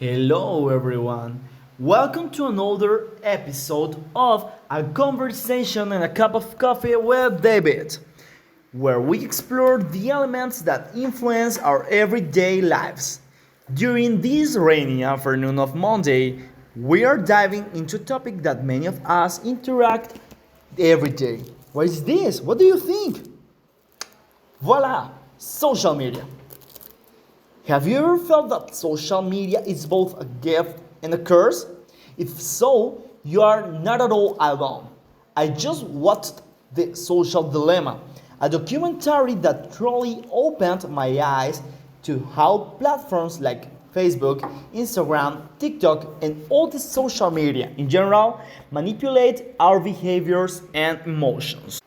Hello, everyone. Welcome to another episode of A Conversation and a Cup of Coffee with David, where we explore the elements that influence our everyday lives. During this rainy afternoon of Monday, we are diving into a topic that many of us interact every day. What is this? What do you think? Voila! Social media. Have you ever felt that social media is both a gift and a curse? If so, you are not at all alone. I just watched The Social Dilemma, a documentary that truly opened my eyes to how platforms like Facebook, Instagram, TikTok, and all the social media in general manipulate our behaviors and emotions.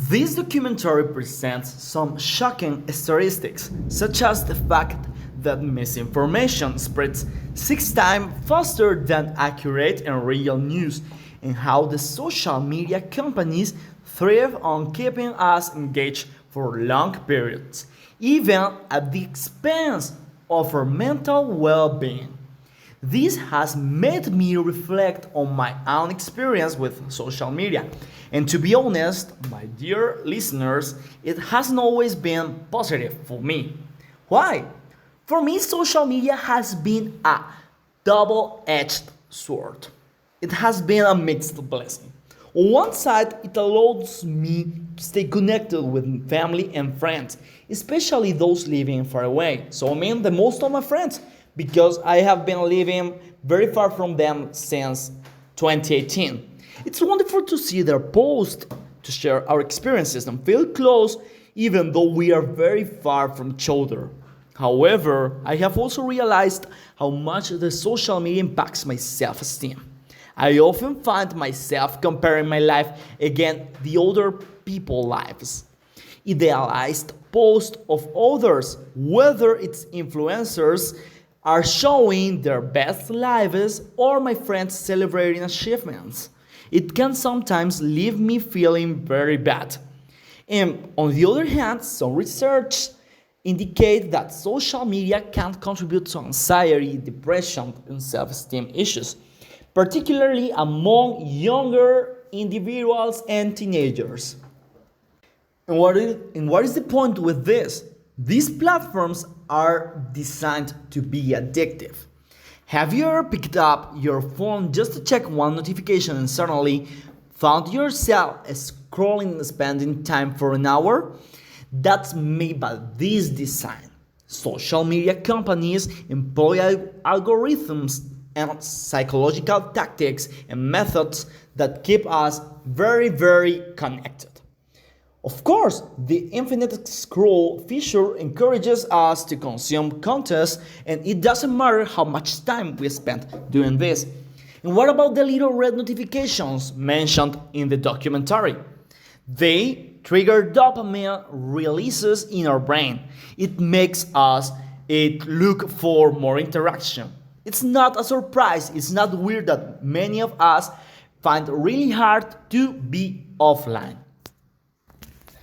This documentary presents some shocking statistics, such as the fact that misinformation spreads 6 times faster than accurate and real news, and how the social media companies thrive on keeping us engaged for long periods, even at the expense of our mental well being. This has made me reflect on my own experience with social media. And to be honest, my dear listeners, it hasn't always been positive for me. Why? For me, social media has been a double edged sword. It has been a mixed blessing. On one side, it allows me to stay connected with family and friends, especially those living far away. So, I mean, the most of my friends, because I have been living very far from them since 2018. It's wonderful to see their posts, to share our experiences and feel close even though we are very far from each other. However, I have also realized how much the social media impacts my self-esteem. I often find myself comparing my life against the other people's lives. Idealized posts of others, whether it's influencers, are showing their best lives or my friends celebrating achievements. It can sometimes leave me feeling very bad. And on the other hand, some research indicate that social media can contribute to anxiety, depression, and self-esteem issues, particularly among younger individuals and teenagers. And what is the point with this? These platforms are designed to be addictive. Have you ever picked up your phone just to check one notification and suddenly found yourself scrolling and spending time for an hour? That's made by this design. Social media companies employ algorithms and psychological tactics and methods that keep us very, very connected. Of course, the infinite scroll feature encourages us to consume content, and it doesn't matter how much time we spend doing this. And what about the little red notifications mentioned in the documentary? They trigger dopamine releases in our brain. It makes us look for more interaction. It's not a surprise, it's not weird that many of us find it really hard to be offline.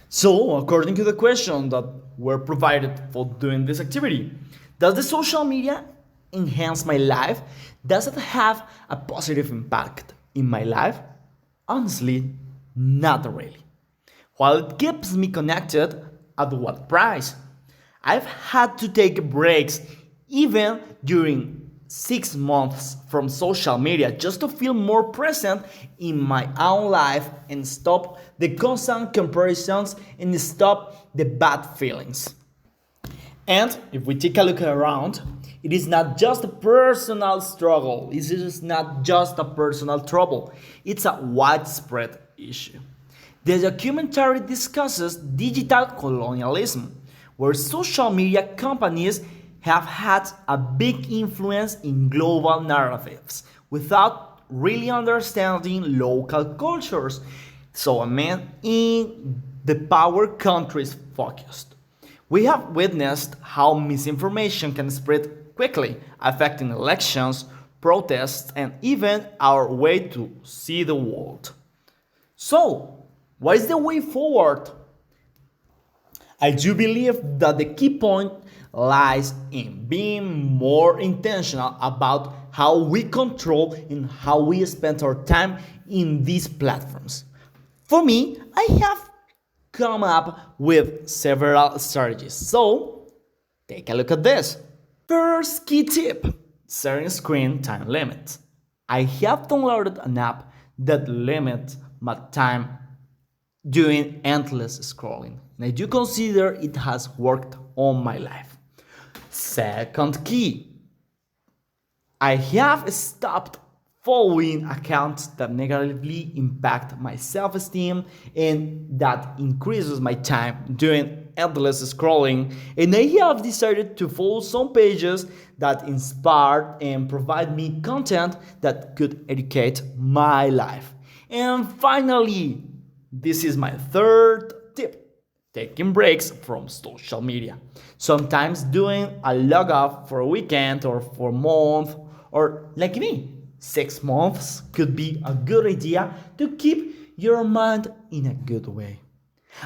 So, according to the question that were provided for doing this activity, does the social media enhance my life? Does it have a positive impact in my life? Honestly, not really. While it keeps me connected, at what price? I've had to take breaks even during 6 months from social media just to feel more present in my own life and stop the constant comparisons and stop the bad feelings. And if we take a look around, it is not just a personal struggle, it is not just a personal trouble, it's a widespread issue. The documentary discusses digital colonialism, where social media companies have had a big influence in global narratives without really understanding local cultures. So, I mean, in the power countries focused. We have witnessed how misinformation can spread quickly, affecting elections, protests, and even our way to see the world. So, what is the way forward? I do believe that the key point lies in being more intentional about how we control and how we spend our time in these platforms. For me, I have come up with several strategies. So, take a look at this. First key tip, setting screen time limits. I have downloaded an app that limits my time doing endless scrolling, and I do consider it has worked on my life. Second key, I have stopped following accounts that negatively impact my self-esteem and that increases my time doing endless scrolling, and I have decided to follow some pages that inspire and provide me content that could educate my life. And finally, this is my third tip, taking breaks from social media. Sometimes doing a log off for a weekend or for a month, or like me, 6 months could be a good idea to keep your mind in a good way.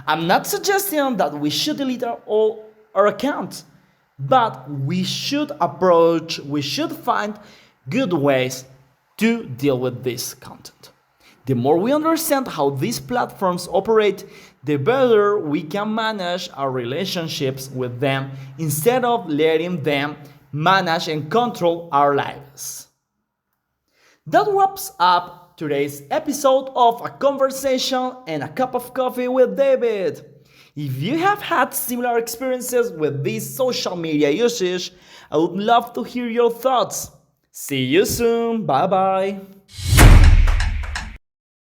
I'm not suggesting that we should delete all our accounts, but we should find good ways to deal with this content. The more we understand how these platforms operate, the better we can manage our relationships with them instead of letting them manage and control our lives. That wraps up today's episode of A Conversation and a Cup of Coffee with David. If you have had similar experiences with this social media usage, I would love to hear your thoughts. See you soon. Bye bye.